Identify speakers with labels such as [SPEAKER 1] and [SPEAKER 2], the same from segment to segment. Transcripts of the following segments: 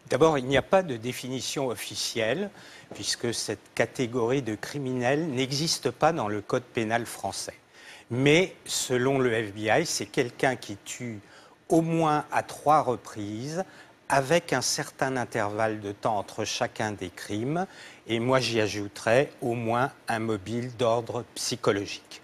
[SPEAKER 1] D'abord, il n'y a pas de définition officielle, puisque cette catégorie de criminels n'existe pas dans le code pénal français. Mais selon le FBI, c'est quelqu'un qui tue au moins à 3 reprises, avec un certain intervalle de temps entre chacun des crimes. Et moi, j'y ajouterais au moins un mobile d'ordre psychologique.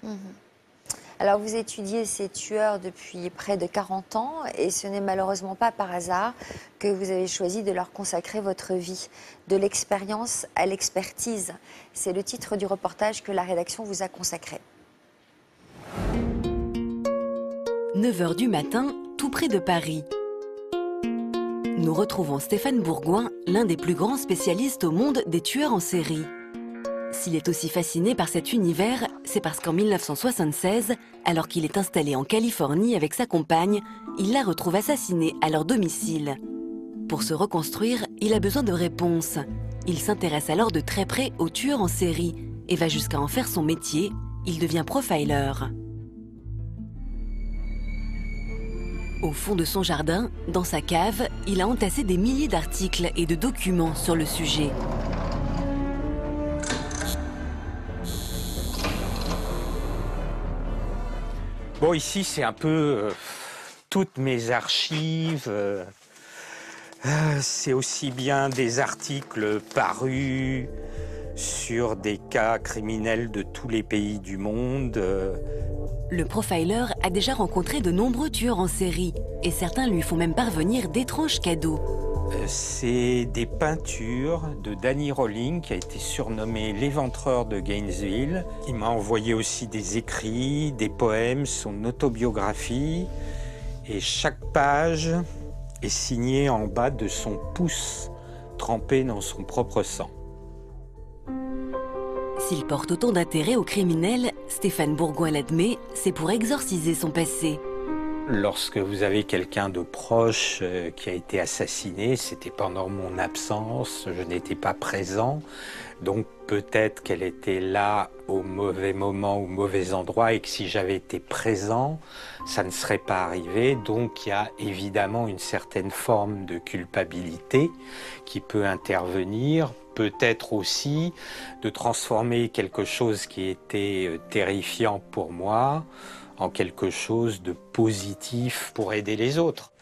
[SPEAKER 2] Alors, vous étudiez ces tueurs depuis près de 40 ans et ce n'est malheureusement pas par hasard que vous avez choisi de leur consacrer votre vie. De l'expérience à l'expertise, c'est le titre du reportage que la rédaction vous a consacré.
[SPEAKER 3] 9 h du matin, tout près de Paris. Nous retrouvons Stéphane Bourgoin, l'un des plus grands spécialistes au monde des tueurs en série. S'il est aussi fasciné par cet univers, c'est parce qu'en 1976, alors qu'il est installé en Californie avec sa compagne, il la retrouve assassinée à leur domicile. Pour se reconstruire, il a besoin de réponses. Il s'intéresse alors de très près aux tueurs en série et va jusqu'à en faire son métier. Il devient profiler. Au fond de son jardin, dans sa cave, il a entassé des milliers d'articles et de documents sur le sujet.
[SPEAKER 1] Bon, ici, c'est un peu toutes mes archives. C'est aussi bien des articles parus sur des cas criminels de tous les pays du monde.
[SPEAKER 3] Le profiler a déjà rencontré de nombreux tueurs en série et certains lui font même parvenir d'étranges cadeaux.
[SPEAKER 1] C'est des peintures de Danny Rolling, qui a été surnommé l'éventreur de Gainesville. Il m'a envoyé aussi des écrits, des poèmes, son autobiographie. Et chaque page est signée en bas de son pouce, trempé dans son propre sang.
[SPEAKER 3] S'il porte autant d'intérêt aux criminels, Stéphane Bourgoin l'admet, c'est pour exorciser son passé.
[SPEAKER 1] Lorsque vous avez quelqu'un de proche qui a été assassiné, c'était pendant mon absence, je n'étais pas présent. Donc peut-être qu'elle était là au mauvais moment, au mauvais endroit, et que si j'avais été présent, ça ne serait pas arrivé. Donc il y a évidemment une certaine forme de culpabilité qui peut intervenir. Peut-être aussi de transformer quelque chose qui était terrifiant pour moi en quelque chose de positif pour aider les autres.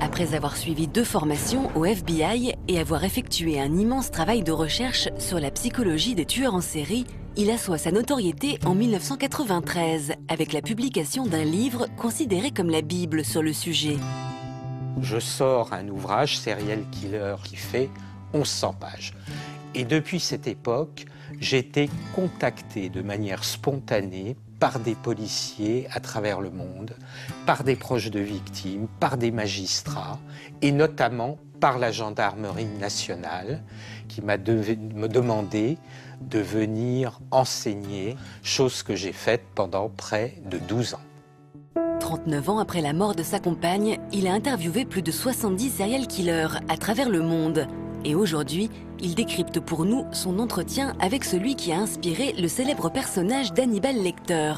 [SPEAKER 3] Après avoir suivi 2 formations au FBI et avoir effectué un immense travail de recherche sur la psychologie des tueurs en série, il assoit sa notoriété en 1993 avec la publication d'un livre considéré comme la Bible sur le sujet.
[SPEAKER 1] Je sors un ouvrage, Serial Killer, qui fait 1100 pages. Et depuis cette époque, j'ai été contacté de manière spontanée par des policiers à travers le monde, par des proches de victimes, par des magistrats, et notamment par la gendarmerie nationale, qui m'a demandé de venir enseigner, chose que j'ai faite pendant près de 12 ans.
[SPEAKER 3] 39 ans après la mort de sa compagne, il a interviewé plus de 70 serial killers à travers le monde. Et aujourd'hui, il décrypte pour nous son entretien avec celui qui a inspiré le célèbre personnage d'Hannibal Lecter.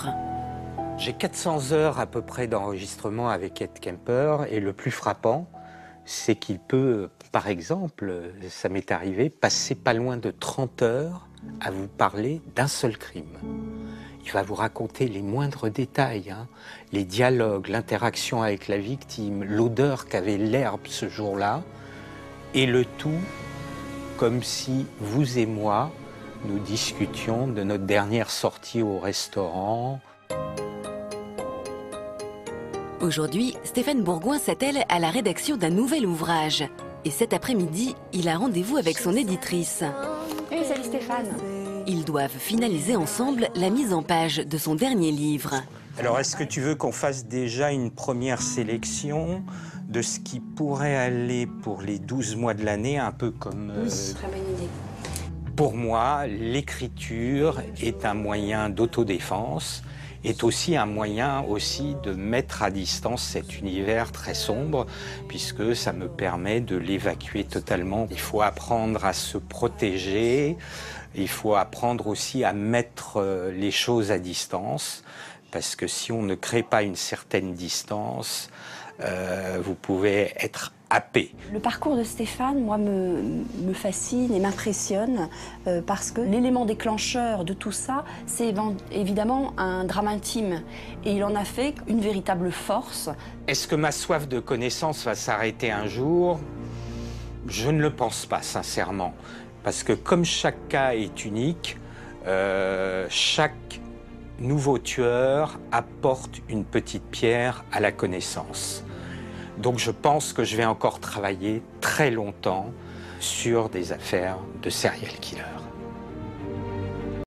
[SPEAKER 1] J'ai 400 heures à peu près d'enregistrement avec Ed Kemper, et le plus frappant, c'est qu'il peut, par exemple, ça m'est arrivé, passer pas loin de 30 heures à vous parler d'un seul crime. Il va vous raconter les moindres détails, les dialogues, l'interaction avec la victime, l'odeur qu'avait l'herbe ce jour-là, et le tout comme si vous et moi, nous discutions de notre dernière sortie au restaurant.
[SPEAKER 3] Aujourd'hui, Stéphane Bourgoin s'attelle à la rédaction d'un nouvel ouvrage. Et cet après-midi, il a rendez-vous avec son éditrice.
[SPEAKER 2] Hey, salut Stéphane.
[SPEAKER 3] Ils doivent finaliser ensemble la mise en page de son dernier livre.
[SPEAKER 1] Alors, est-ce que tu veux qu'on fasse déjà une première sélection de ce qui pourrait aller pour les 12 mois de l'année, un peu comme...
[SPEAKER 2] Oui, très bonne idée.
[SPEAKER 1] Pour moi, l'écriture est un moyen d'autodéfense, est aussi un moyen aussi de mettre à distance cet univers très sombre, puisque ça me permet de l'évacuer totalement. Il faut apprendre à se protéger, il faut apprendre aussi à mettre les choses à distance, parce que si on ne crée pas une certaine distance, vous pouvez être happé.
[SPEAKER 4] Le parcours de Stéphane, moi, me fascine et m'impressionne parce que l'élément déclencheur de tout ça, c'est évidemment un drame intime. Et il en a fait une véritable force.
[SPEAKER 1] Est-ce que ma soif de connaissance va s'arrêter un jour? Je ne le pense pas, sincèrement. Parce que comme chaque cas est unique, chaque nouveau tueur apporte une petite pierre à la connaissance. Donc je pense que je vais encore travailler très longtemps sur des affaires de serial killer.